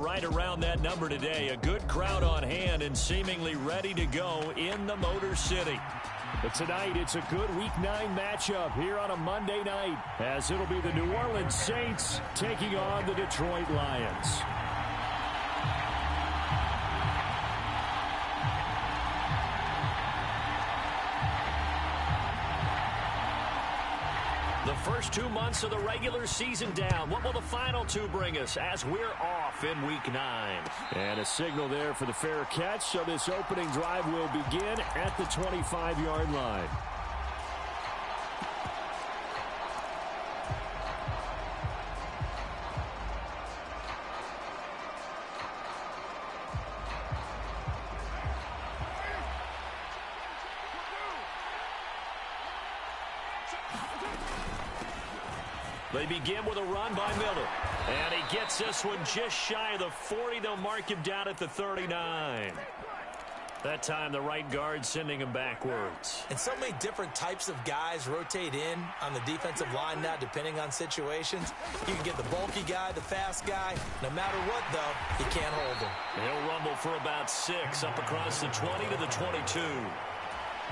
right around that number today. A good crowd on hand and seemingly ready to go in the Motor City. But tonight, it's a good Week 9 matchup here on a Monday night, as it'll be the New Orleans Saints taking on the Detroit Lions. The first 2 months of the regular season down. What will the final 2 bring us as we're off in Week 9? And a signal there for the fair catch, so this opening drive will begin at the 25-yard line. They begin with a run by Miller. And he gets this one just shy of the 40. They'll mark him down at the 39. That time the right guard sending him backwards. And so many different types of guys rotate in on the defensive line now depending on situations. You can get the bulky guy, the fast guy. No matter what, though, you can't hold him. He'll rumble for about 6 up across the 20 to the 22.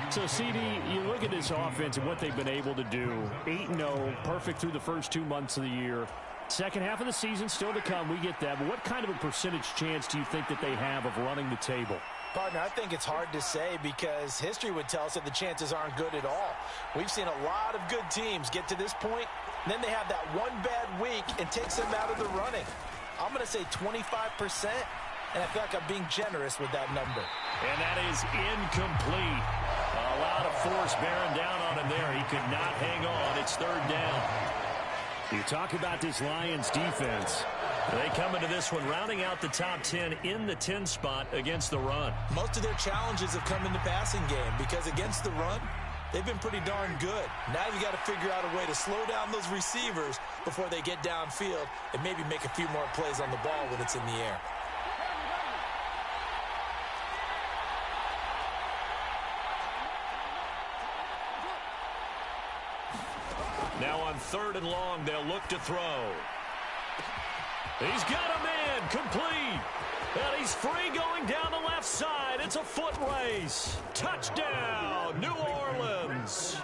So, CD, you look at this offense and what they've been able to do. 8-0, perfect through the first 2 months of the year. Second half of the season still to come, we get that. But what kind of a percentage chance do you think that they have of running the table? Partner, I think it's hard to say because history would tell us that the chances aren't good at all. We've seen a lot of good teams get to this point, and then they have that one bad week and takes them out of the running. I'm going to say 25%, and I feel like I'm being generous with that number. And that is incomplete. A lot of force bearing down on him there. He could not hang on. It's 3rd down. You talk about this Lions defense. They come into this one rounding out the top 10 in the 10 spot against the run. Most of their challenges have come in the passing game because against the run, they've been pretty darn good. Now you've got to figure out a way to slow down those receivers before they get downfield and maybe make a few more plays on the ball when it's in the air. Now on 3rd and long, they'll look to throw. He's got a man, complete. And he's free going down the left side. It's a foot race. Touchdown, New Orleans.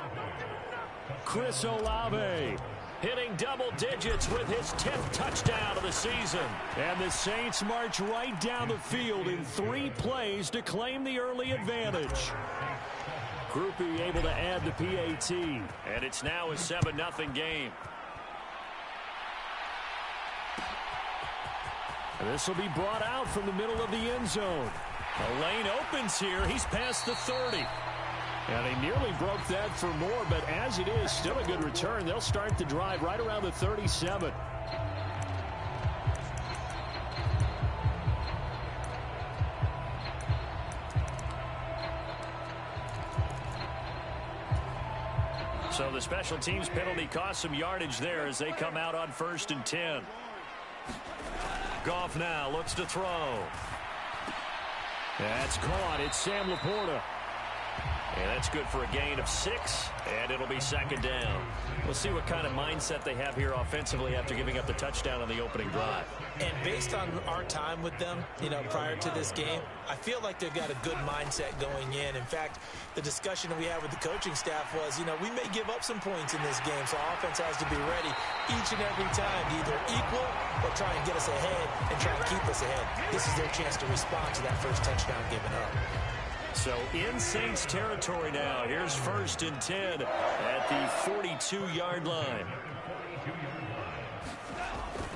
Chris Olave hitting double digits with his 10th touchdown of the season. And the Saints march right down the field in 3 plays to claim the early advantage. Groupie able to add the PAT. And it's now a 7-0 game. And this will be brought out from the middle of the end zone. The lane opens here. He's past the 30. And they nearly broke that for more, but as it is, still a good return. They'll start the drive right around the 37. So the special teams penalty cost some yardage there as they come out on 1st and 10. Goff now looks to throw. That's caught. It's Sam Laporta. And that's good for a gain of 6, and it'll be 2nd down. We'll see what kind of mindset they have here offensively after giving up the touchdown on the opening drive. And based on our time with them, prior to this game, I feel like they've got a good mindset going in. In fact, the discussion we had with the coaching staff was, we may give up some points in this game, so our offense has to be ready each and every time to either equal or try and get us ahead and try and keep us ahead. This is their chance to respond to that first touchdown given up. So in Saints territory now. Here's 1st and 10 at the 42-yard line.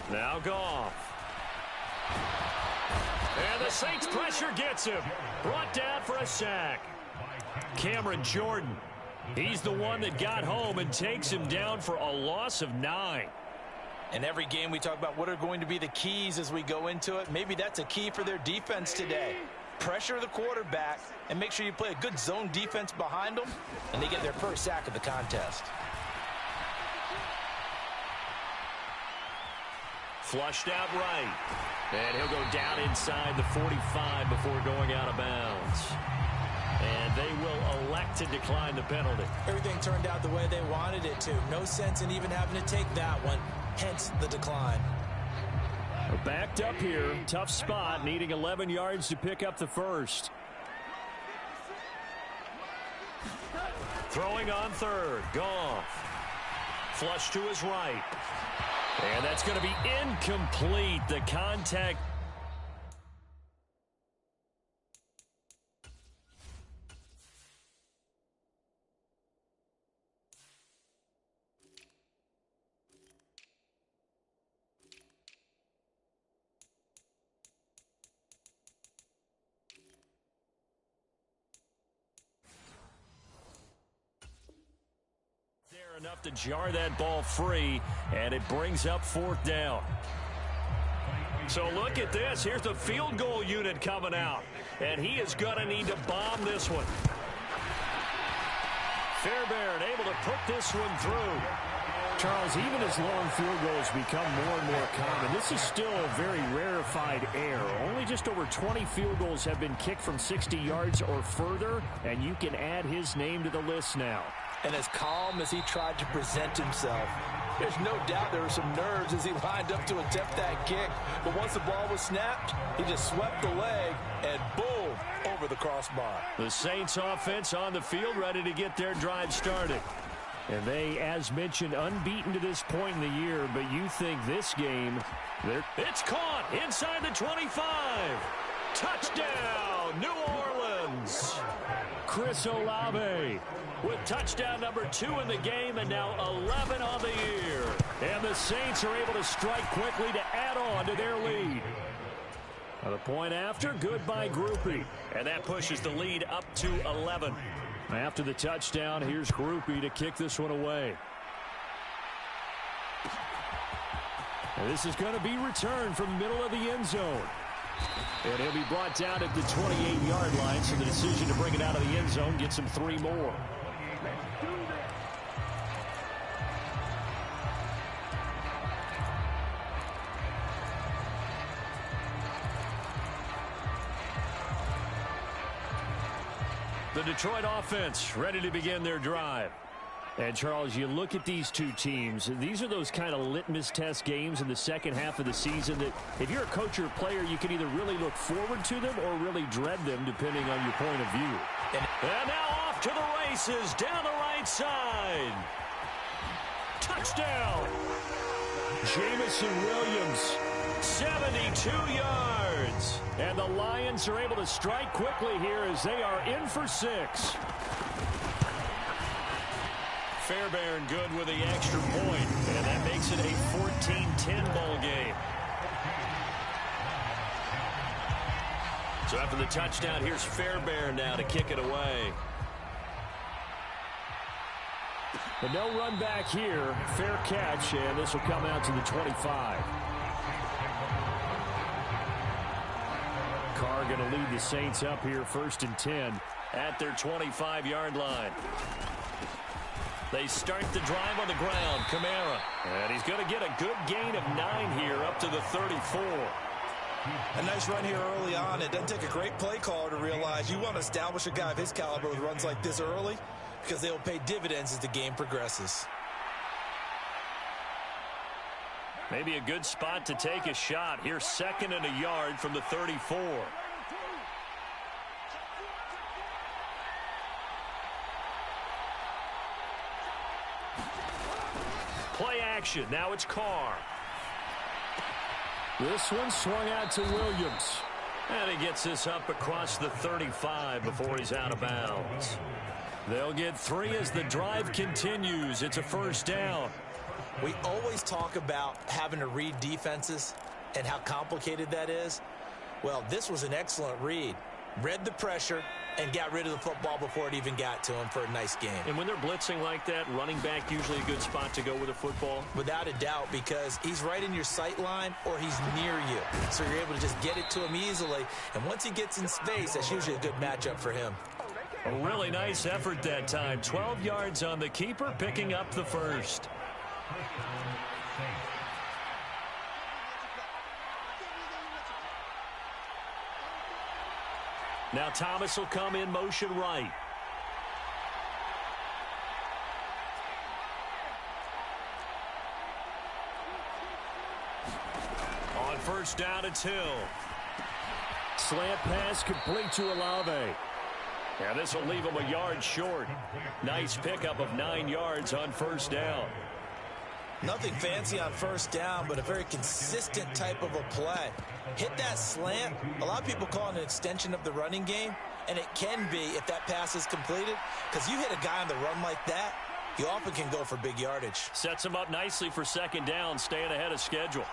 Now Goff. And the Saints pressure gets him. Brought down for a sack. Cameron Jordan. He's the one that got home and takes him down for a loss of 9. In every game we talk about what are going to be the keys as we go into it. Maybe that's a key for their defense today. Pressure the quarterback and make sure you play a good zone defense behind them, and they get their first sack of the contest. Flushed out right. And he'll go down inside the 45 before going out of bounds. And they will elect to decline the penalty. Everything turned out the way they wanted it to. No sense in even having to take that one, hence the decline. Backed up here. Tough spot, needing 11 yards to pick up the first. Throwing on third. Goff. Flush to his right. And that's going to be incomplete. The contact. Enough to jar that ball free, and it brings up fourth down. So look at this. Here's the field goal unit coming out, and he is going to need to bomb this one. Fairbairn able to put this one through. Charles, even as long field goals become more and more common, this is still a very rarefied air. Only just over 20 field goals have been kicked from 60 yards or further, and you can add his name to the list now. And as calm as he tried to present himself, there's no doubt there were some nerves as he lined up to attempt that kick. But once the ball was snapped, he just swept the leg and boom, over the crossbar. The Saints offense on the field, ready to get their drive started. And they, as mentioned, unbeaten to this point in the year, but you think this game, it's caught inside the 25. Touchdown, New Orleans. Chris Olave with touchdown number 2 in the game, and now 11 on the year. And the Saints are able to strike quickly to add on to their lead. The point after, good by Groupie. And that pushes the lead up to 11. After the touchdown, here's Groupie to kick this one away. And this is going to be returned from the middle of the end zone. And he'll be brought down at the 28-yard line, so the decision to bring it out of the end zone gets him 3 more. The Detroit offense ready to begin their drive. And, Charles, you look at these two teams, these are those kind of litmus test games in the second half of the season that if you're a coach or a player, you can either really look forward to them or really dread them, depending on your point of view. And now off to the races down the right side. Touchdown. Jamison Williams. 72 yards. And the Lions are able to strike quickly here as they are in for 6. Fairbairn good with the extra point, and that makes it a 14-10 ball game. So after the touchdown, here's Fairbairn now to kick it away. But no run back here. Fair catch, and this will come out to the 25. Carr going to lead the Saints up here 1st and 10. At their 25-yard line. They start the drive on the ground. Kamara. And he's going to get a good gain of 9 here up to the 34. A nice run here early on. It doesn't take a great play caller to realize you want to establish a guy of his caliber with runs like this early because they will pay dividends as the game progresses. Maybe a good spot to take a shot. Here's 2nd and a yard from the 34. Play action. Now it's Carr. This one swung out to Williams. And he gets this up across the 35 before he's out of bounds. They'll get 3 as the drive continues. It's a 1st down. We always talk about having to read defenses and how complicated that is. Well, this was an excellent read. Read the pressure and got rid of the football before it even got to him for a nice game. And when they're blitzing like that, running back usually a good spot to go with a football? Without a doubt, because he's right in your sight line or he's near you. So you're able to just get it to him easily. And once he gets in space, that's usually a good matchup for him. A really nice effort that time. 12 yards on the keeper, picking up the 1st. Now Thomas will come in motion right. On 1st first down, it's Hill. Slant pass complete to Olave. And this will leave him a yard short. Nice pickup of 9 yards on first down. Nothing fancy on first down, but a very consistent type of a play. Hit that slant. A lot of people call it an extension of the running game, and it can be if that pass is completed, because you hit a guy on the run like that, you often can go for big yardage. Sets him up nicely for second down, staying ahead of schedule.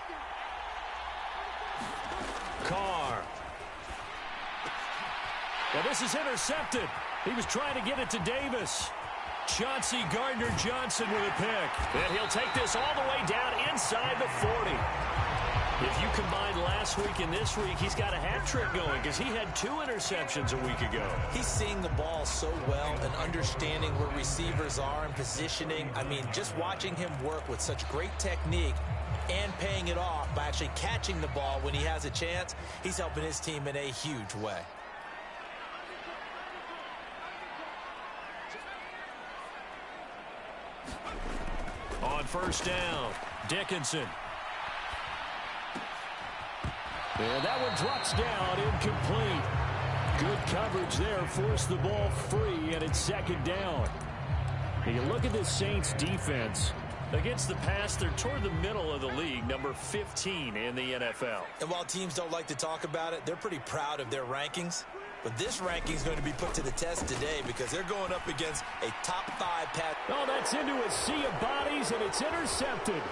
Carr. Now this is intercepted. He was trying to get it to Davis. Chauncey Gardner-Johnson with a pick. And he'll take this all the way down inside the 40. If you combine last week and this week, he's got a hat trick going because he had 2 interceptions a week ago. He's seeing the ball so well and understanding where receivers are and positioning. I mean, just watching him work with such great technique and paying it off by actually catching the ball when he has a chance, he's helping his team in a huge way. On first down, Dickinson. And that one drops down, incomplete. Good coverage there, forced the ball free, and it's second down. And you look at this Saints defense. Against the pass, they're toward the middle of the league, number 15 in the NFL. And while teams don't like to talk about it, they're pretty proud of their rankings. But this ranking is going to be put to the test today because they're going up against a top 5 pass. Oh, that's into a sea of bodies, and it's intercepted.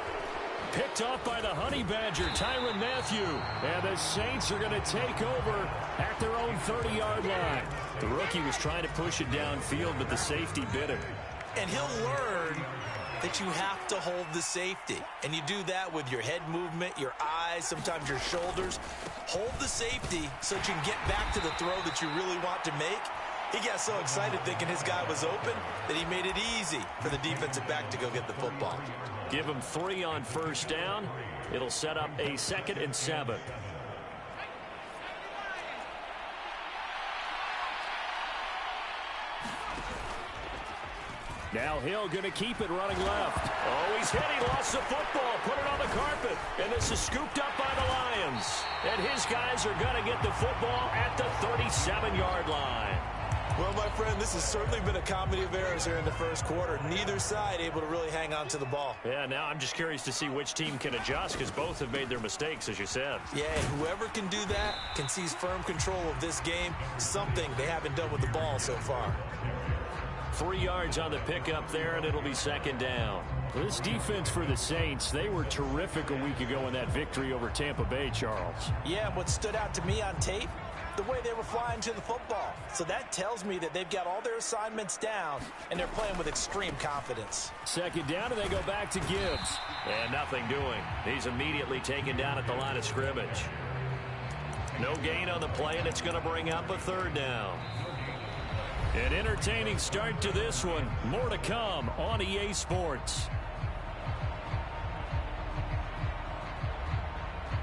Picked off by the Honey Badger, Tyrann Mathieu. And the Saints are going to take over at their own 30-yard line. The rookie was trying to push it downfield, but the safety bit him. And he'll learn that you have to hold the safety. And you do that with your head movement, your eyes, sometimes your shoulders. Hold the safety so that you can get back to the throw that you really want to make. He got so excited thinking his guy was open that he made it easy for the defensive back to go get the football. Give him 3 on first down. It'll set up a 2nd and 7. Now Hill going to keep it running left. Oh, he's hit. He lost the football. Put it on the carpet. And this is scooped up by the Lions. And his guys are going to get the football at the 37-yard line. Well, my friend, this has certainly been a comedy of errors here in the first quarter. Neither side able to really hang on to the ball. Yeah, now I'm just curious to see which team can adjust because both have made their mistakes, as you said. Yeah, and whoever can do that can seize firm control of this game, something they haven't done with the ball so far. 3 yards on the pickup there, and it'll be second down. This defense for the Saints, they were terrific a week ago in that victory over Tampa Bay, Charles. Yeah, what stood out to me on tape, the way they were flying to the football. So that tells me that they've got all their assignments down, and they're playing with extreme confidence. Second down, and they go back to Gibbs. And nothing doing. He's immediately taken down at the line of scrimmage. No gain on the play, and it's going to bring up a 3rd down. An entertaining start to this one. More to come on EA Sports.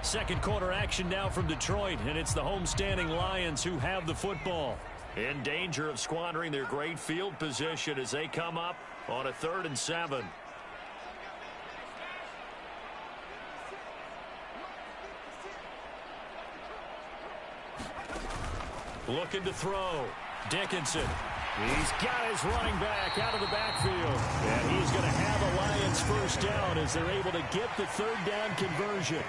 Second quarter action now from Detroit, and it's the homestanding Lions who have the football. In danger of squandering their great field position as they come up on a 3rd and 7. Looking to throw. Dickinson. He's got his running back out of the backfield. And he's going to have a Lions first down as they're able to get the 3rd down conversion.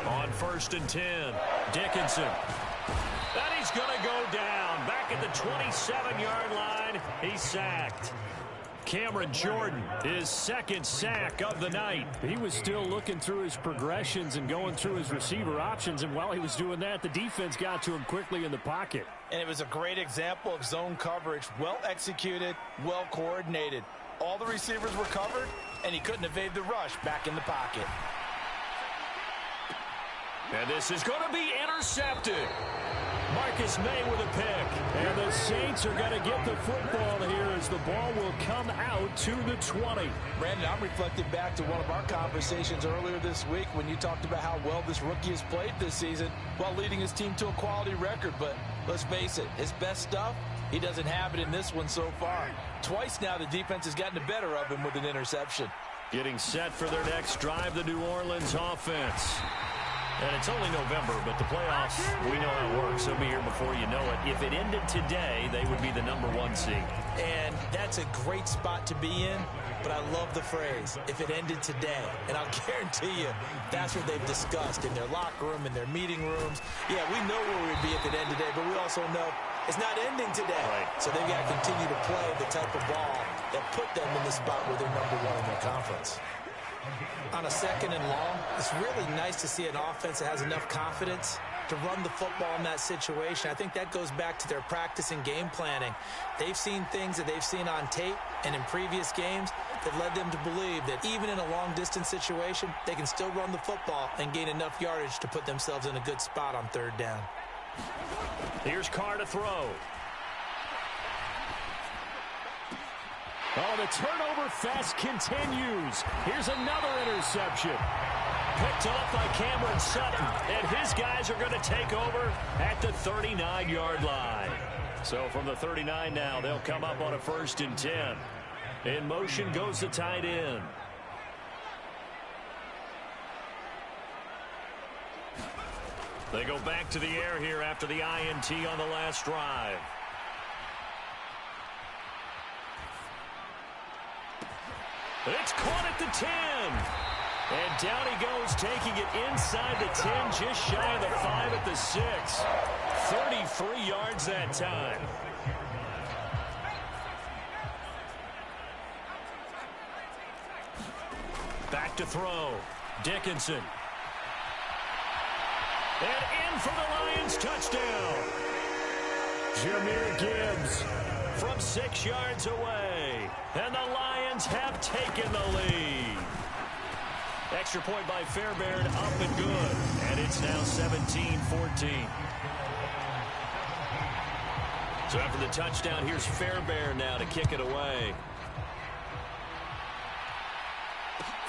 On 1st and 10, Dickinson. And he's going to go down. Back at the 27-yard line, he's sacked. Cameron Jordan, his 2nd sack of the night. He was still looking through his progressions and going through his receiver options, and while he was doing that, the defense got to him quickly in the pocket. And it was a great example of zone coverage, well executed, well coordinated. All the receivers were covered, and he couldn't evade the rush back in the pocket. And this is going to be intercepted. Marcus May with a pick. And the Saints are going to get the football here as the ball will come out to the 20. Brandon, I'm reflecting back to one of our conversations earlier this week when you talked about how well this rookie has played this season while leading his team to a quality record. But let's face it, his best stuff, he doesn't have it in this one so far. Twice now the defense has gotten the better of him with an interception. Getting set for their next drive, the New Orleans offense. And it's only November, but the playoffs, we know how it works. They'll be here before you know it. If it ended today, they would be the #1 seed. And that's a great spot to be in, but I love the phrase, if it ended today. And I'll guarantee you, that's what they've discussed in their locker room, in their meeting rooms. Yeah, we know where we'd be if it ended today, but we also know it's not ending today. Right. So they've got to continue to play the type of ball that put them in the spot where they're #1 in their conference. On a 2nd and long, it's really nice to see an offense that has enough confidence to run the football in that situation. I think that goes back to their practice and game planning. They've seen things that they've seen on tape and in previous games that led them to believe that even in a long-distance situation, they can still run the football and gain enough yardage to put themselves in a good spot on 3rd down. Here's Carr to throw. Oh, the turnover fest continues. Here's another interception. Picked off by Cameron Sutton, and his guys are going to take over at the 39-yard line. So from the 39 now, they'll come up on a 1st and 10. In motion goes the tight end. They go back to the air here after the INT on the last drive. It's caught at the 10. And down he goes, taking it inside the 10, just shy of the 5 at the 6. 33 yards that time. Back to throw. Dickinson. And in for the Lions touchdown. Jahmyr Gibbs from 6 yards away. And the Lions have taken the lead. Extra point by Fairbairn, up and good. And it's now 17-14. So after the touchdown, here's Fairbairn now to kick it away.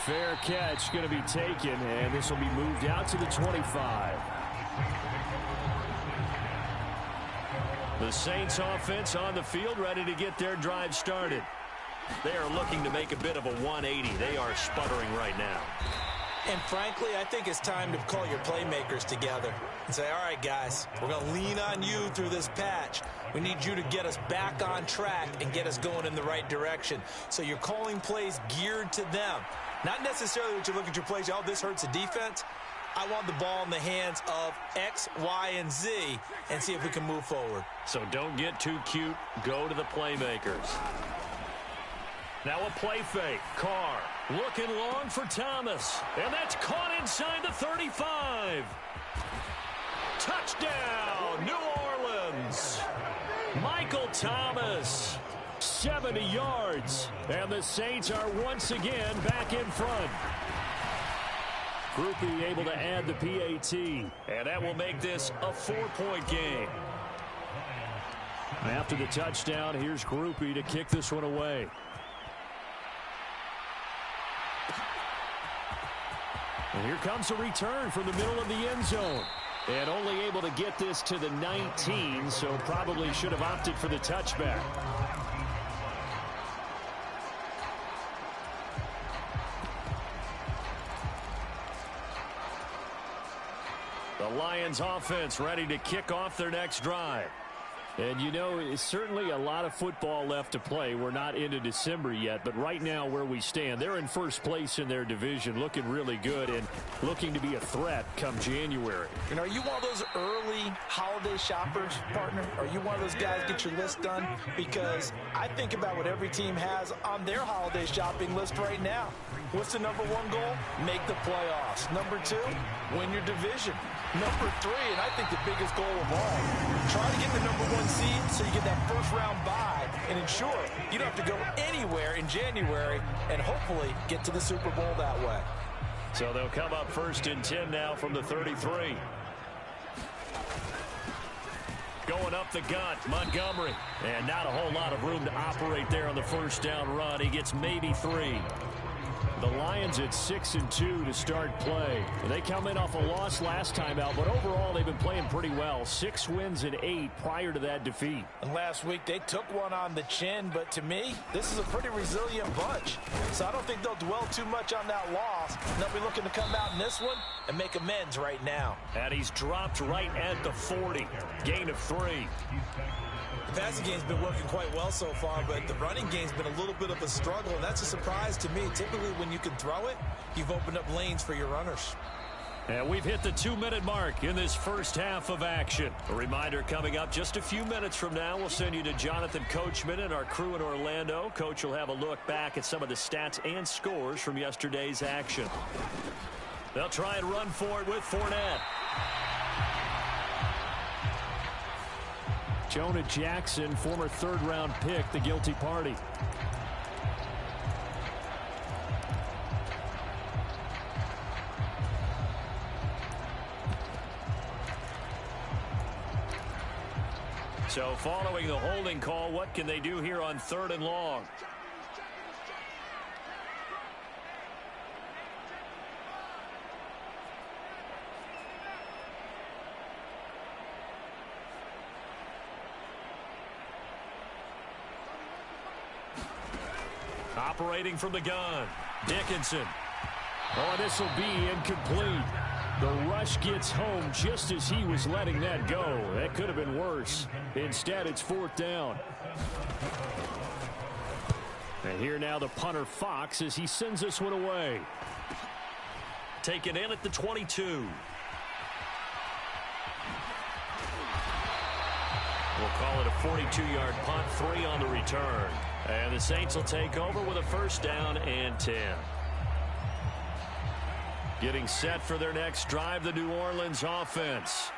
Fair catch going to be taken, and this will be moved out to the 25. The Saints offense on the field, ready to get their drive started. They are looking to make a bit of a 180. They are sputtering right now. And frankly, I think it's time to call your playmakers together and say, all right, guys, we're going to lean on you through this patch. We need you to get us back on track and get us going in the right direction. So you're calling plays geared to them. Not necessarily that you look at your plays, oh, this hurts the defense. I want the ball in the hands of X, Y, and Z and see if we can move forward. So don't get too cute. Go to the playmakers. Now a play fake. Carr looking long for Thomas. And that's caught inside the 35. Touchdown, New Orleans. Michael Thomas. 70 yards. And the Saints are once again back in front. Groupie able to add the PAT. And that will make this a 4-point game. After the touchdown, here's Groupie to kick this one away. And here comes a return from the middle of the end zone. And only able to get this to the 19, so probably should have opted for the touchback. The Lions offense ready to kick off their next drive. And, you know, it's certainly a lot of football left to play. We're not into December yet, but right now where we stand, they're in first place in their division, looking really good and looking to be a threat come January. And are you one of those early holiday shoppers, partner? Are you one of those guys get your list done? Because I think about what every team has on their holiday shopping list right now. What's the #1 goal? Make the playoffs. #2, win your division. #3, and I think the biggest goal of all, try to get the #1 seed so you get that first-round bye and ensure you don't have to go anywhere in January and hopefully get to the Super Bowl that way. So they'll come up 1st and 10 now from the 33. Going up the gut, Montgomery. And not a whole lot of room to operate there on the first down run. He gets maybe 3. The Lions at 6-2 to start play. They come in off a loss last time out, but overall they've been playing pretty well. 6 wins and 8 prior to that defeat. And last week they took one on the chin, but to me, this is a pretty resilient bunch. So I don't think they'll dwell too much on that loss. They'll be looking to come out in this one and make amends right now. And he's dropped right at the 40. Gain of 3. The passing game's been working quite well so far, but the running game's been a little bit of a struggle, and that's a surprise to me. Typically, when you can throw it, you've opened up lanes for your runners. And we've hit the 2-minute mark in this first half of action. A reminder coming up just a few minutes from now, we'll send you to Jonathan Coachman and our crew in Orlando. Coach will have a look back at some of the stats and scores from yesterday's action. They'll try and run for it with Fournette. Jonah Jackson, former third-round pick, the guilty party. So following the holding call, what can they do here on 3rd and long? Operating from the gun, Dickinson. Oh, this will be incomplete. The rush gets home just as he was letting that go. That could have been worse. Instead, it's 4th down. And here now the punter Fox as he sends this one away. Taken in at the 22. We'll call it a 42-yard punt, 3 on the return. And the Saints will take over with a 1st down and 10. Getting set for their next drive, the New Orleans offense.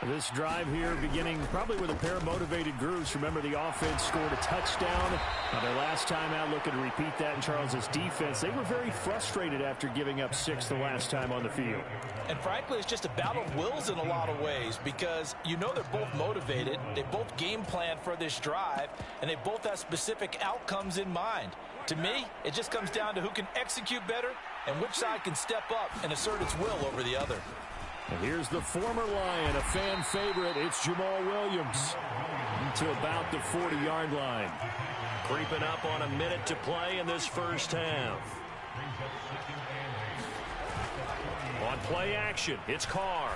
This drive here beginning probably with a pair of motivated groups. Remember, the offense scored a touchdown. Their last time out, looking to repeat that in Charles's defense. They were very frustrated after giving up 6 the last time on the field. And frankly, it's just a battle of wills in a lot of ways because you know they're both motivated. They both game plan for this drive, and they both have specific outcomes in mind. To me, it just comes down to who can execute better and which side can step up and assert its will over the other. And here's the former Lion, a fan favorite. It's Jamal Williams to about the 40-yard line. Creeping up on a minute to play in this first half. On play action, it's Carr.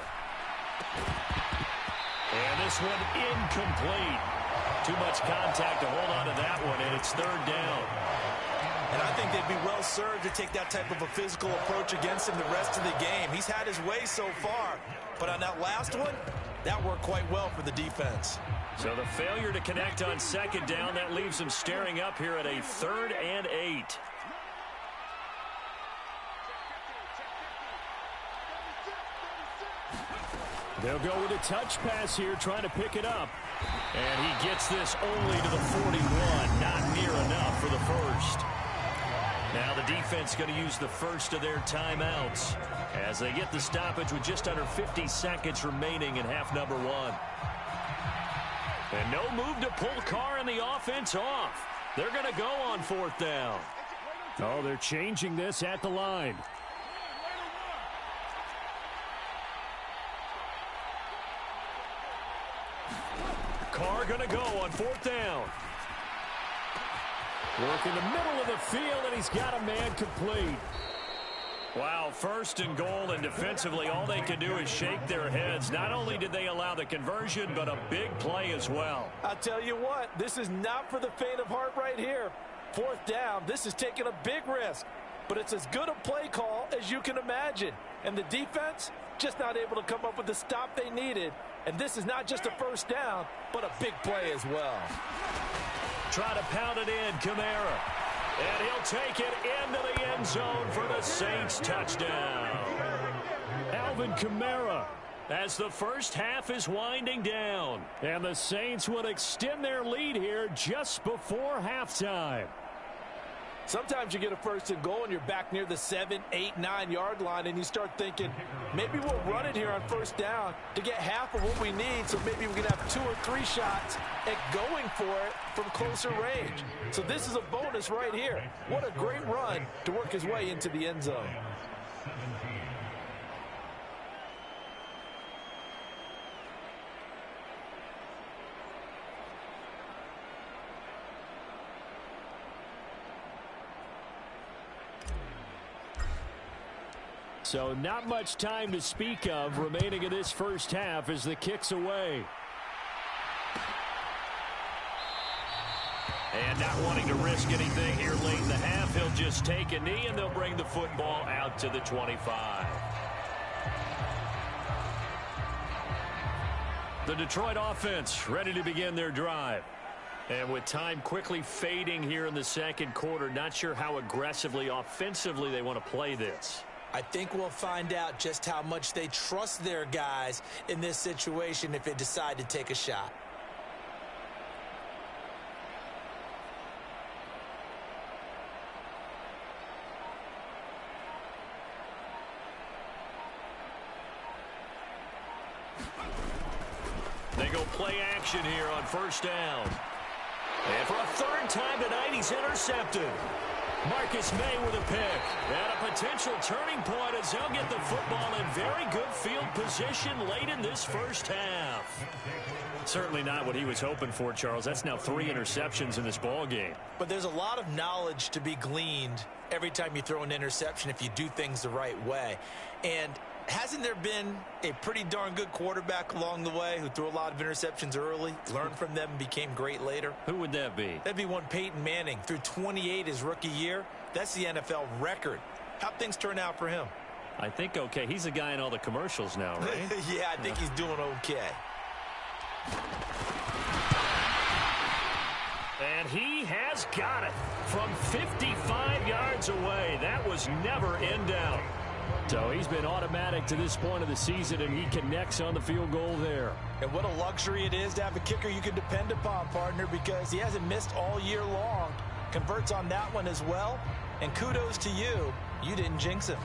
And this one incomplete. Too much contact to hold on to that one, and it's 3rd down. And I think they'd be well served to take that type of a physical approach against him the rest of the game. He's had his way so far, but on that last one, that worked quite well for the defense. So the failure to connect on 2nd down, that leaves them staring up here at a 3rd and 8. They'll go with a touch pass here, trying to pick it up. And he gets this only to the 41, not near enough for the 1st. Now the defense going to use the first of their timeouts as they get the stoppage with just under 50 seconds remaining in half number 1. And no move to pull Carr and the offense off. They're going to go on 4th down. Oh, they're changing this at the line. Carr going to go on 4th down. Work in the middle of the field, and he's got a man complete. Wow, 1st and goal, and defensively all they can do is shake their heads. Not only did they allow the conversion, but a big play as well. I'll tell you what, this is not for the faint of heart right here. 4th down, this is taking a big risk. But it's as good a play call as you can imagine. And the defense just not able to come up with the stop they needed. And this is not just a 1st down, but a big play as well. Try to pound it in, Kamara. And he'll take it into the end zone for the Saints touchdown. Alvin Kamara. As the first half is winding down. And the Saints would extend their lead here just before halftime. Sometimes you get a first and goal and you're back near the 7, 8, 9-yard line, and you start thinking, maybe we'll run it here on first down to get half of what we need, so maybe we can have 2 or 3 shots at going for it from closer range. So this is a bonus right here. What a great run to work his way into the end zone. So not much time to speak of remaining in this first half as the kick's away. And not wanting to risk anything here late in the half, he'll just take a knee and they'll bring the football out to the 25. The Detroit offense ready to begin their drive. And with time quickly fading here in the second quarter, not sure how aggressively, offensively they want to play this. I think we'll find out just how much they trust their guys in this situation if they decide to take a shot. They go play action here on first down. And for a third time tonight, he's intercepted. Marcus May with a pick. And a potential turning point as they'll get the football in very good field position late in this first half. Certainly not what he was hoping for, Charles. That's now 3 interceptions in this ball game. But there's a lot of knowledge to be gleaned every time you throw an interception if you do things the right way. And hasn't there been a pretty darn good quarterback along the way who threw a lot of interceptions early, learned from them, and became great later? Who would that be? That'd be one Peyton Manning. Threw 28 his rookie year. That's the NFL record. How'd things turn out for him? I think okay. He's a guy in all the commercials now, right? Yeah, I think he's doing okay. And he has got it from 55 yards away. That was never in doubt. So he's been automatic to this point of the season, and he connects on the field goal there. And what a luxury it is to have a kicker you can depend upon, partner, because he hasn't missed all year long. Converts on that one as well. And kudos to you. You didn't jinx him.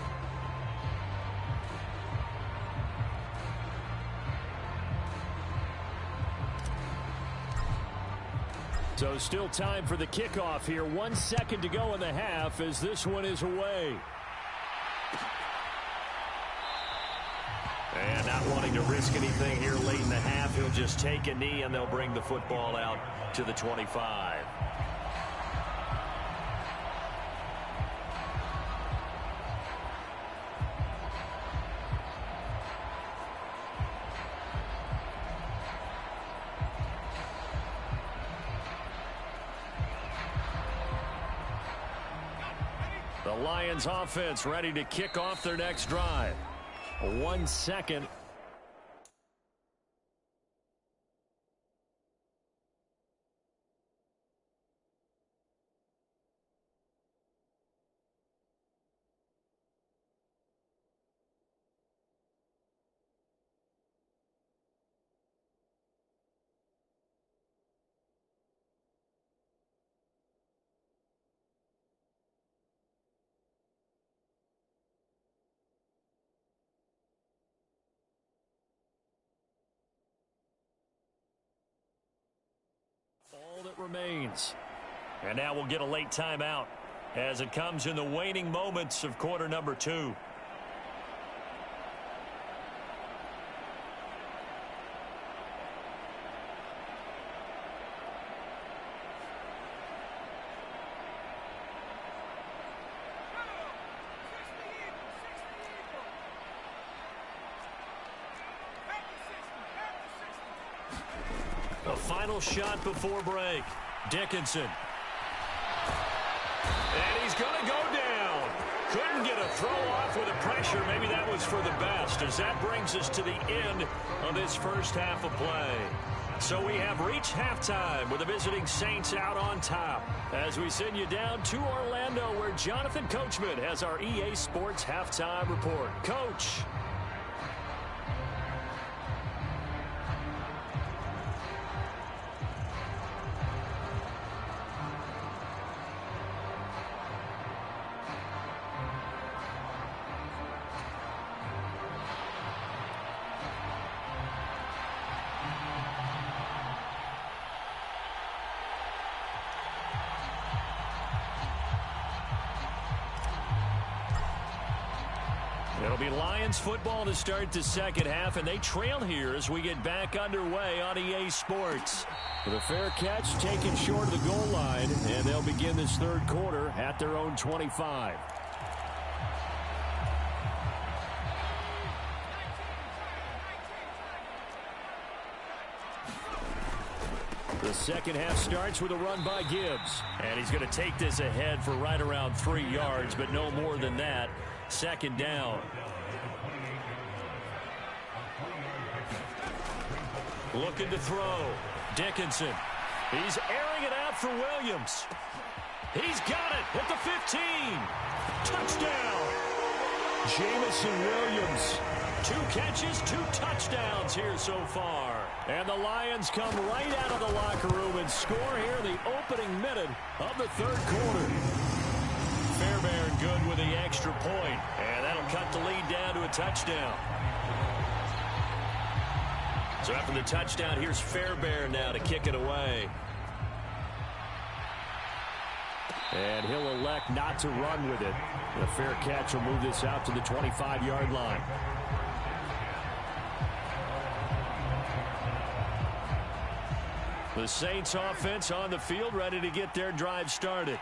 So still time for the kickoff here. 1 second to go in the half as this one is away. And not wanting to risk anything here late in the half, he'll just take a knee and they'll bring the football out to the 25. The Lions offense ready to kick off their next drive. 1 second. All that remains. And now we'll get a late timeout as it comes in the waning moments of quarter number 2. The final shot before break. Dickinson. And he's going to go down. Couldn't get a throw off with the pressure. Maybe that was for the best, as that brings us to the end of this first half of play. So we have reached halftime with the visiting Saints out on top as we send you down to Orlando, where Jonathan Coachman has our EA Sports halftime report. Coach. It'll be Lions football to start the second half, and they trail here as we get back underway on EA Sports. With a fair catch taken short of the goal line, and they'll begin this third quarter at their own 25. The second half starts with a run by Gibbs. And he's going to take this ahead for right around 3 yards, but no more than that. Second down. Looking to throw. Dickinson. He's airing it out for Williams. He's got it at the 15. Touchdown. Jamison Williams. 2 catches, 2 touchdowns here so far. And the Lions come right out of the locker room and score here in the opening minute of the third quarter. Fairbairn good with the extra point, and that'll cut the lead down to a touchdown. So after the touchdown, here's Fairbairn now to kick it away. And he'll elect not to run with it. The fair catch will move this out to the 25-yard line. The Saints offense on the field, ready to get their drive started.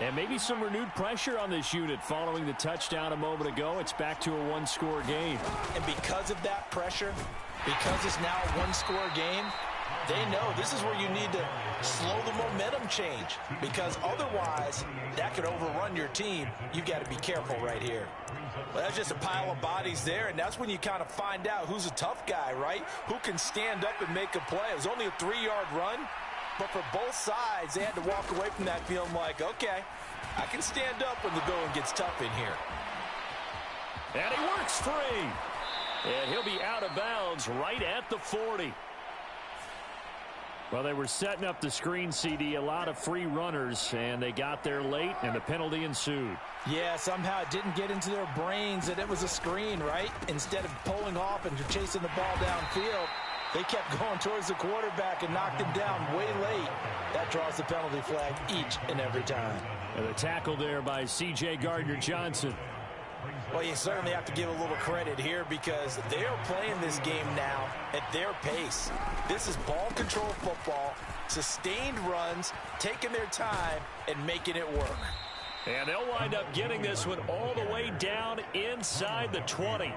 And maybe some renewed pressure on this unit following the touchdown a moment ago. It's back to a one-score game. And because of that pressure, because it's now a one-score game, they know this is where you need to slow the momentum change, because otherwise that could overrun your team. You've got to be careful right here. Well, that's just a pile of bodies there, and that's when you kind of find out who's a tough guy, right? Who can stand up and make a play. It was only a 3-yard run, but for both sides, they had to walk away from that feeling like, okay, I can stand up when the going gets tough in here. And he works free. And he'll be out of bounds right at the 40. Well, they were setting up the screen, CD, a lot of free runners, and they got there late, and the penalty ensued. Yeah, somehow it didn't get into their brains that it was a screen, right? Instead of pulling off and chasing the ball downfield, they kept going towards the quarterback and knocked him down way late. That draws the penalty flag each and every time. And the tackle there by C.J. Gardner-Johnson. Well, you certainly have to give a little credit here because they are playing this game now at their pace. This is ball control football, sustained runs, taking their time, and making it work. And they'll wind up getting this one all the way down inside the 20.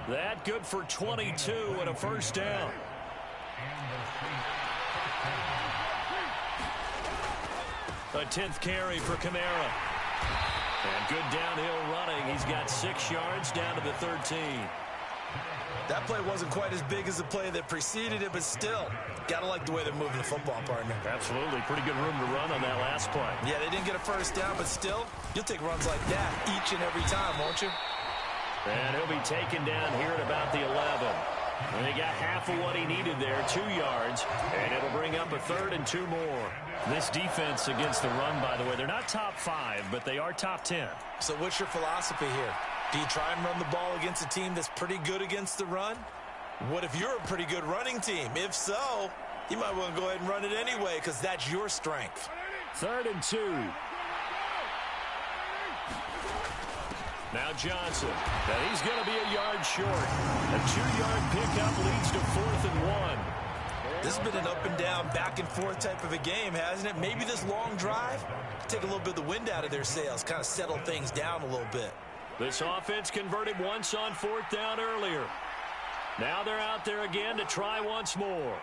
That good for 22 and a first down. A 10th carry for Kamara. And good downhill running. He's got 6 yards down to the 13. That play wasn't quite as big as the play that preceded it, but still, got to like the way they're moving the football, partner. Absolutely. Pretty good room to run on that last play. Yeah, they didn't get a first down, but still, you'll take runs like that each and every time, won't you? And he'll be taken down here at about the 11. And he got half of what he needed there, 2 yards, and it'll bring up a 3rd and 2 more. This defense against the run, by the way, they're not top 5, but they are top 10. So what's your philosophy here? Do you try and run the ball against a team that's pretty good against the run? What if you're a pretty good running team? If so, you might want to go ahead and run it anyway because that's your strength. 3rd and 2. Now Johnson. And he's going to be a yard short. A 2-yard pickup leads to 4th and 1. This has been an up and down, back and forth type of a game, hasn't it? Maybe this long drive, take a little bit of the wind out of their sails, kind of settle things down a little bit. This offense converted once on 4th down earlier. Now they're out there again to try once more.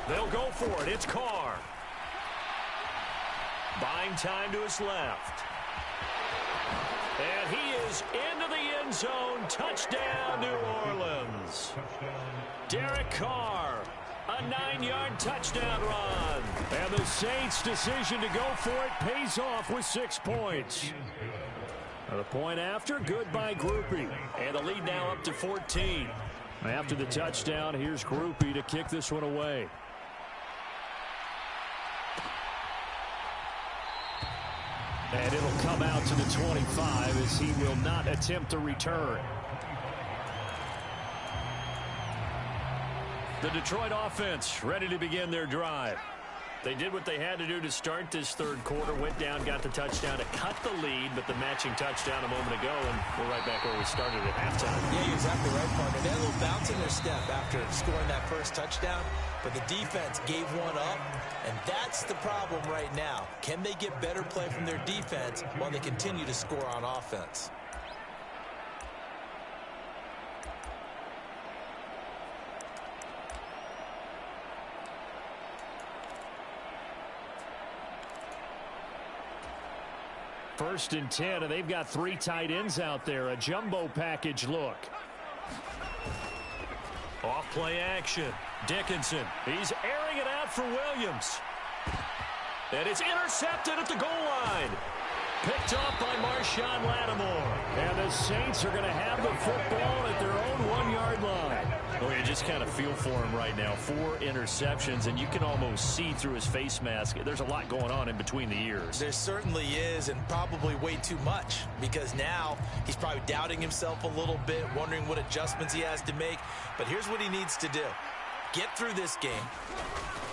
They'll go for it. It's Carr. Buying time to his left. And he is into the end zone. Touchdown, New Orleans. Derek Carr, a 9-yard touchdown run. And the Saints' decision to go for it pays off with 6 points. And the point after, good by Groupie. And the lead now up to 14. After the touchdown, here's Groupie to kick this one away. And it'll come out to the 25 as he will not attempt a return. The Detroit offense ready to begin their drive. They did what they had to do to start this third quarter, went down, got the touchdown to cut the lead, but the matching touchdown a moment ago, and we're right back where we started at halftime. Yeah, you're exactly right, partner. They had a little bounce in their step after scoring that first touchdown, but the defense gave one up, and that's the problem right now. Can they get better play from their defense while they continue to score on offense? First and 10, and they've got 3 tight ends out there. A jumbo package look. Off play action. Dickinson. He's airing it out for Williams. And it's intercepted at the goal line. Picked off by Marshawn Lattimore. And the Saints are going to have the football at their own 1-yard line. Oh, you just kind of feel for him right now. 4 interceptions, and you can almost see through his face mask. There's a lot going on in between the ears. There certainly is, and probably way too much, because now he's probably doubting himself a little bit, wondering what adjustments he has to make. But here's what he needs to do. Get through this game,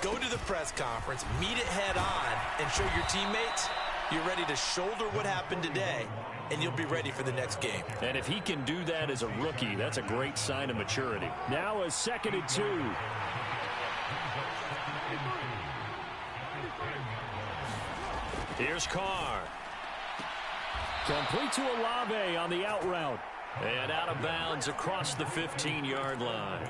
go to the press conference, meet it head on, and show your teammates you're ready to shoulder what happened today, and you'll be ready for the next game. And if he can do that as a rookie, that's a great sign of maturity. Now a 2nd and 2. Here's Carr. Complete to Olave on the out route. And out of bounds across the 15-yard line.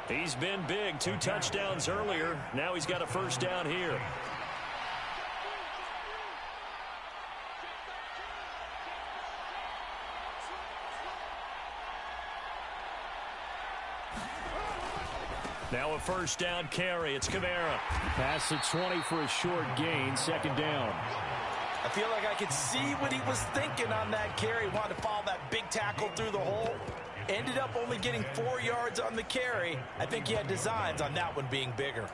He's been big. 2 touchdowns earlier. Now he's got a first down here. Now a first down carry. It's Kamara. Past the 20 for a short gain. 2nd down. I feel like I could see what he was thinking on that carry. Wanted to follow that big tackle through the hole. Ended up only getting 4 yards on the carry. I think he had designs on that one being bigger.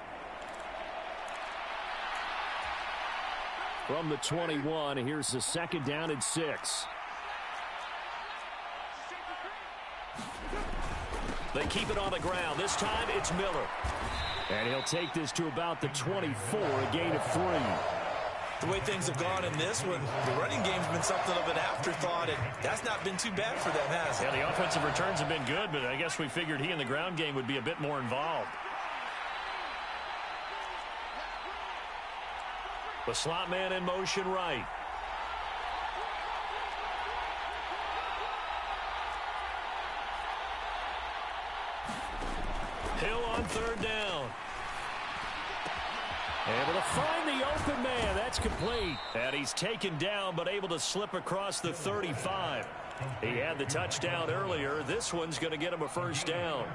From the 21, here's the 2nd down and 6. They keep it on the ground. This time it's Miller. And he'll take this to about the 24, a gain of 3. The way things have gone in this one, the running game's been something of an afterthought, and that's not been too bad for them, has it? Yeah, the offensive returns have been good, but I guess we figured he in the ground game would be a bit more involved. The slot man in motion right. Hill on 3rd down. Able to find the open man. That's complete. And he's taken down, but able to slip across the 35. He had the touchdown earlier. This one's going to get him a first down.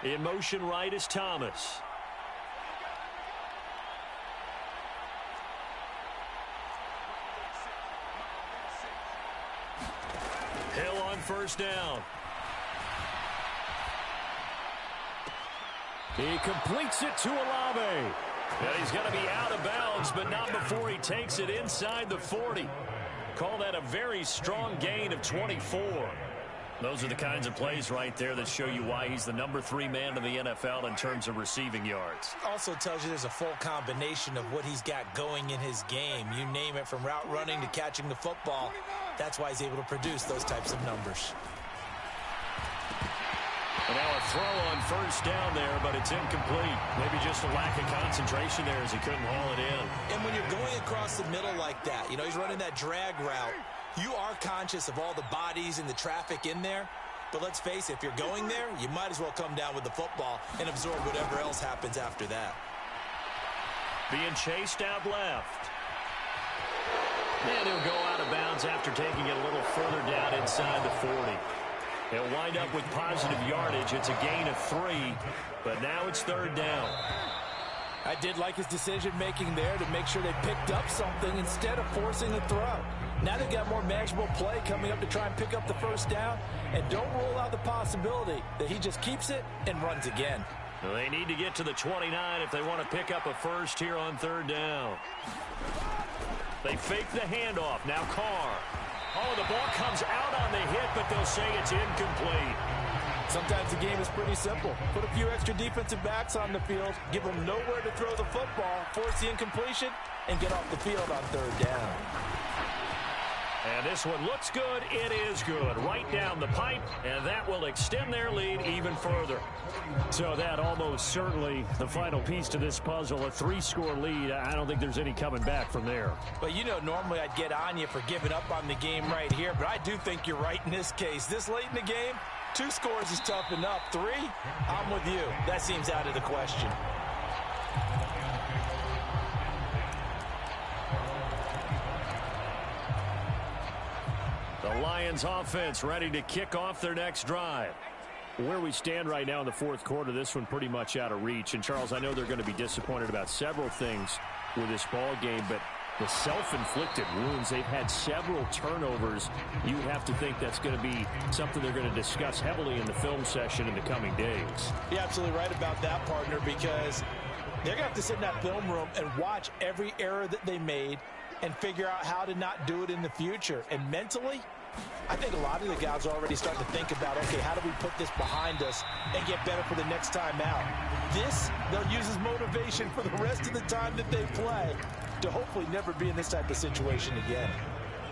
In motion right is Thomas. Hill on first down. He completes it to Olave. And he's going to be out of bounds, but not before he takes it inside the 40. Call that a very strong gain of 24. Those are the kinds of plays right there that show you why he's the number 3 man in the NFL in terms of receiving yards. Also tells you there's a full combination of what he's got going in his game. You name it, from route running to catching the football. That's why he's able to produce those types of numbers. And now a throw on first down there, but it's incomplete. Maybe just a lack of concentration there as he couldn't haul it in. And when you're going across the middle like that, you know, he's running that drag route, you are conscious of all the bodies and the traffic in there. But let's face it, if you're going there, you might as well come down with the football and absorb whatever else happens after that. Being chased out left. And he'll go out of bounds after taking it a little further down inside the 40. He'll wind up with positive yardage. It's a gain of 3, but now it's 3rd down. I did like his decision-making there to make sure they picked up something instead of forcing the throw. Now they've got more manageable play coming up to try and pick up the first down, and don't rule out the possibility that he just keeps it and runs again. Well, they need to get to the 29 if they want to pick up a first here on 3rd down. They fake the handoff. Now Carr. Oh, the ball comes out on the hit, but they'll say it's incomplete. Sometimes the game is pretty simple. Put a few extra defensive backs on the field, give them nowhere to throw the football, force the incompletion, and get off the field on third down. And this one looks good. It is good. Right down the pipe, and that will extend their lead even further. So that almost certainly the final piece to this puzzle, a 3-score lead. I don't think there's any coming back from there. But, you know, normally I'd get on you for giving up on the game right here, but I do think you're right in this case. This late in the game, 2 scores is tough enough. 3, I'm with you. That seems out of the question. The Lions offense ready to kick off their next drive. Where we stand right now in the fourth quarter, this one pretty much out of reach. And, Charles, I know they're going to be disappointed about several things with this ball game, but the self-inflicted wounds, they've had several turnovers. You have to think that's going to be something they're going to discuss heavily in the film session in the coming days. You're absolutely right about that, partner, because they're going to have to sit in that film room and watch every error that they made and figure out how to not do it in the future. And mentally, I think a lot of the guys are already starting to think about, okay, how do we put this behind us and get better for the next time out? This, they'll use as motivation for the rest of the time that they play to hopefully never be in this type of situation again.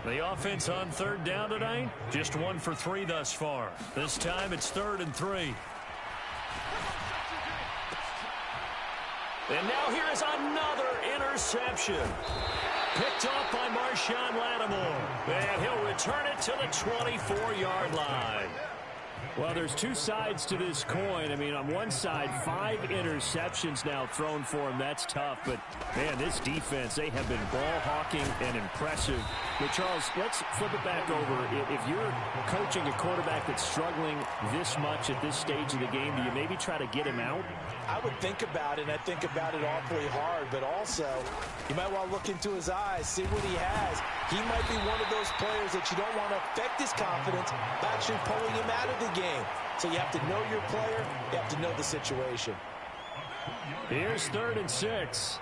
The offense on third down tonight, just 1 for 3 thus far. This time it's 3rd and 3. And now here is another interception. Picked off by Marshawn Lattimore. And he'll return it to the 24-yard line. Well, there's 2 sides to this coin. I mean, on one side, 5 interceptions now thrown for him. That's tough. But, man, this defense, they have been ball hawking and impressive. But, Charles, let's flip it back over. If you're coaching a quarterback that's struggling this much at this stage of the game, do you maybe try to get him out? I would think about it, and I think about it awfully hard. But also, you might want to look into his eyes, see what he has. He might be one of those players that you don't want to affect his confidence by actually pulling him out of the game. So you have to know your player. You have to know the situation. Here's 3rd and 6.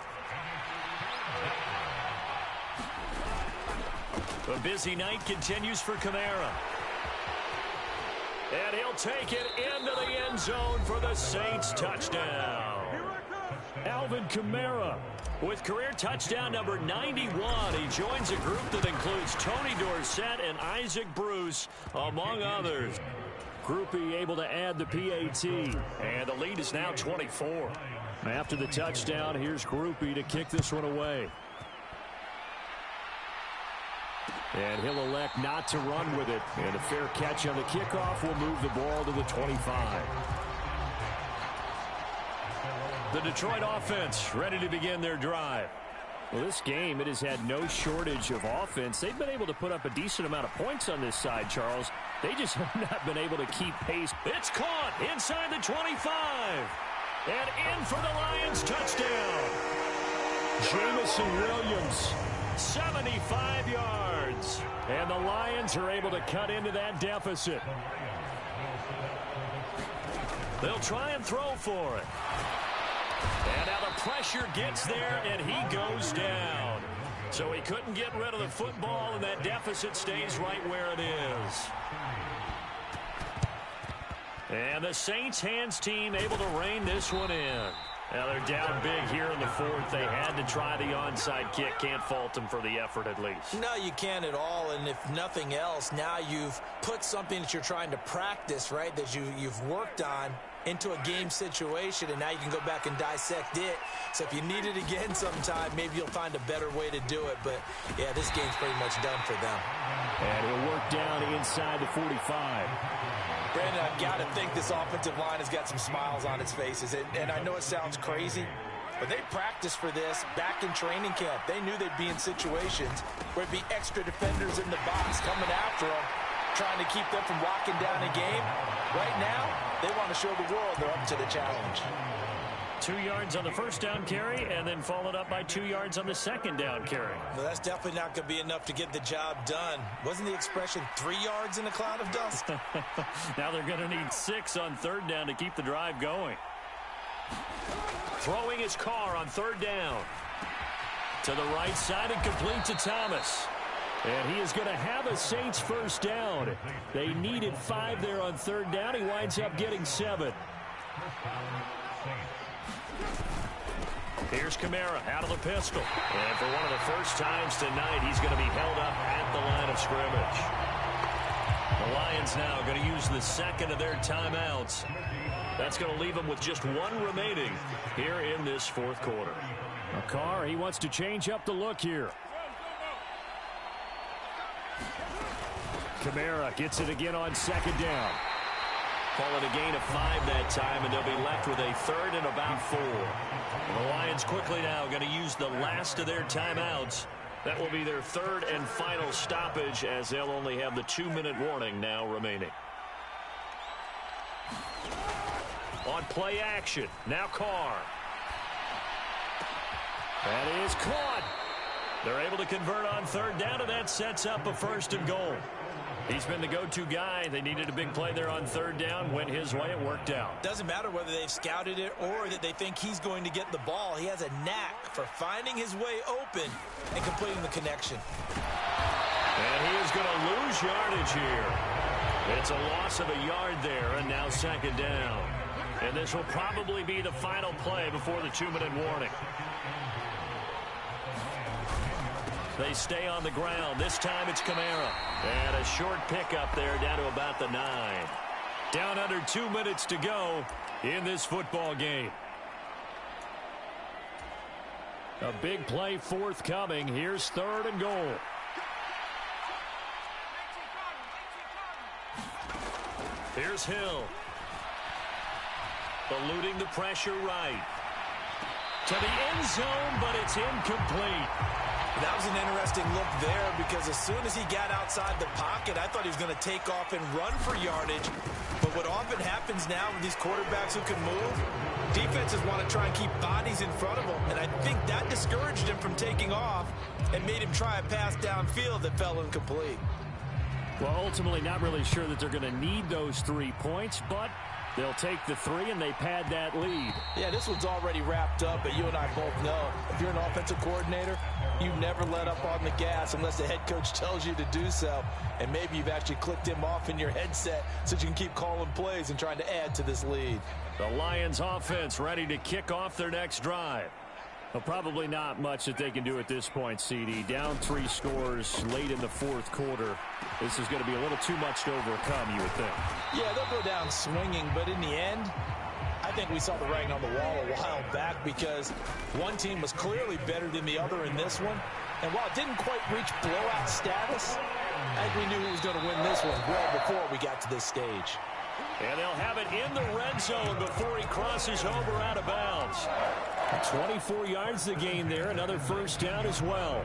A busy night continues for Kamara. And he'll take it into the end zone for the Saints touchdown. Alvin Kamara with career touchdown number 91. He joins a group that includes Tony Dorsett and Isaac Bruce, among others. Groupie able to add the PAT. And the lead is now 24. After the touchdown, here's Groupie to kick this one away. And he'll elect not to run with it. And a fair catch on the kickoff will move the ball to the 25. The Detroit offense ready to begin their drive. Well, this game, it has had no shortage of offense. They've been able to put up a decent amount of points on this side, Charles. They just have not been able to keep pace. It's caught inside the 25. And in for the Lions touchdown. Jamison Williams. 75 yards. And the Lions are able to cut into that deficit. They'll try and throw for it. And now the pressure gets there, and he goes down. So he couldn't get rid of the football, and that deficit stays right where it is. And the Saints hands team able to rein this one in. Now they're down big here in the fourth. They had to try the onside kick. Can't fault them for the effort at least. No, you can't at all. And if nothing else, now you've put something that you're trying to practice, right, that you've worked on into a game situation, and now you can go back and dissect it. So if you need it again sometime, maybe you'll find a better way to do it. But, yeah, this game's pretty much done for them. And he'll work down inside the 45. Brandon, I've got to think this offensive line has got some smiles on its faces. And I know it sounds crazy, but they practiced for this back in training camp. They knew they'd be in situations where it'd be extra defenders in the box coming after them, trying to keep them from locking down a game. Right now, they want to show the world they're up to the challenge. 2 yards on the first down carry, and then followed up by 2 yards on the second down carry. Well, that's definitely not going to be enough to get the job done. Wasn't the expression 3 yards in a cloud of dust? Now they're going to need 6 on third down to keep the drive going. Throwing his car on third down. To the right side and complete to Thomas. And he is going to have a Saints first down. They needed 5 there on third down. He winds up getting 7. Here's Kamara out of the pistol. And for one of the first times tonight, he's going to be held up at the line of scrimmage. The Lions now going to use the second of their timeouts. That's going to leave them with just 1 remaining here in this fourth quarter. Carr, he wants to change up the look here. Kamara gets it again on second down. Call it a gain of 5 that time, and they'll be left with a third and about 4. The Lions quickly now going to use the last of their timeouts. That will be their third and final stoppage, as they'll only have the 2-minute warning now remaining. On play action, now Carr. That is caught. They're able to convert on third down, and that sets up a first and goal. He's been the go-to guy. They needed a big play there on third down. Went his way. It worked out. Doesn't matter whether they've scouted it or that they think he's going to get the ball. He has a knack for finding his way open and completing the connection. And he is going to lose yardage here. It's a loss of a yard there, and now second down. And this will probably be the final play before the 2-minute warning. They stay on the ground. This time it's Kamara. And a short pickup there down to about the 9. Down under 2 minutes to go in this football game. A big play forthcoming. Here's third and goal. Here's Hill. Eluding the pressure right. To the end zone, but it's incomplete. That was an interesting look there because as soon as he got outside the pocket, I thought he was going to take off and run for yardage. But what often happens now with these quarterbacks who can move, defenses want to try and keep bodies in front of them. And I think that discouraged him from taking off and made him try a pass downfield that fell incomplete. Well, ultimately not really sure that they're going to need those 3 points, but they'll take the 3 and they pad that lead. Yeah, this one's already wrapped up, but you and I both know if you're an offensive coordinator, you never let up on the gas unless the head coach tells you to do so. And maybe you've actually clicked him off in your headset so you can keep calling plays and trying to add to this lead. The Lions offense ready to kick off their next drive. Well, probably not much that they can do at this point, CD. Down 3 scores late in the fourth quarter. This is going to be a little too much to overcome, you would think. Yeah, they'll go down swinging, but in the end, I think we saw the writing on the wall a while back because one team was clearly better than the other in this one. And while it didn't quite reach blowout status, I think we knew who was going to win this one well before we got to this stage. And they'll have it in the red zone before he crosses over out of bounds. 24 yards to gain there. Another first down as well.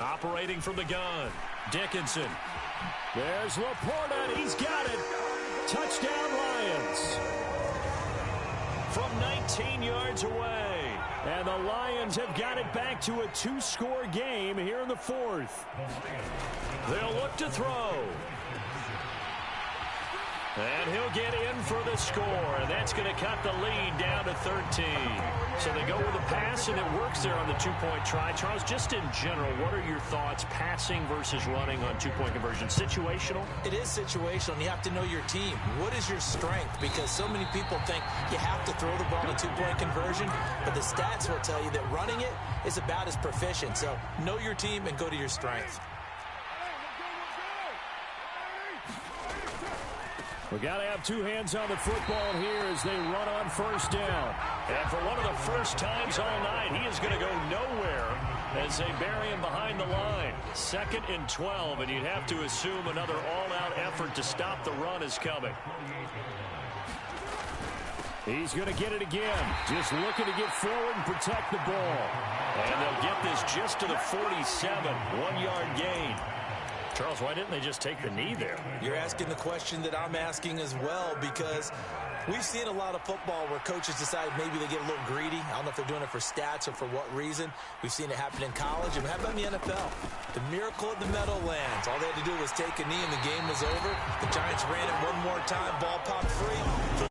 Operating from the gun, Dickinson. There's Laporta. He's got it. Touchdown, Lions. From 19 yards away. And the Lions have got it back to a 2-score game here in the fourth. They'll look to throw. And he'll get in for the score. And that's going to cut the lead down to 13. So they go with a pass, and it works there on the 2-point try. Charles, just in general, what are your thoughts passing versus running on 2-point conversion? Situational? It is situational, and you have to know your team. What is your strength? Because so many people think you have to throw the ball in a 2-point conversion, but the stats will tell you that running it is about as proficient. So know your team and go to your strength. We got to have 2 hands on the football here as they run on first down. And for one of the first times all night, he is going to go nowhere as they bury him behind the line. 2nd and 12, and you'd have to assume another all-out effort to stop the run is coming. He's going to get it again. Just looking to get forward and protect the ball. And they'll get this just to the 47, 1-yard gain. Charles, why didn't they just take the knee there? You're asking the question that I'm asking as well, because we've seen a lot of football where coaches decide maybe they get a little greedy. I don't know if they're doing it for stats or for what reason. We've seen it happen in college, and how about in the NFL? The miracle of the Meadowlands. All they had to do was take a knee, and the game was over. The Giants ran it one more time. Ball popped free.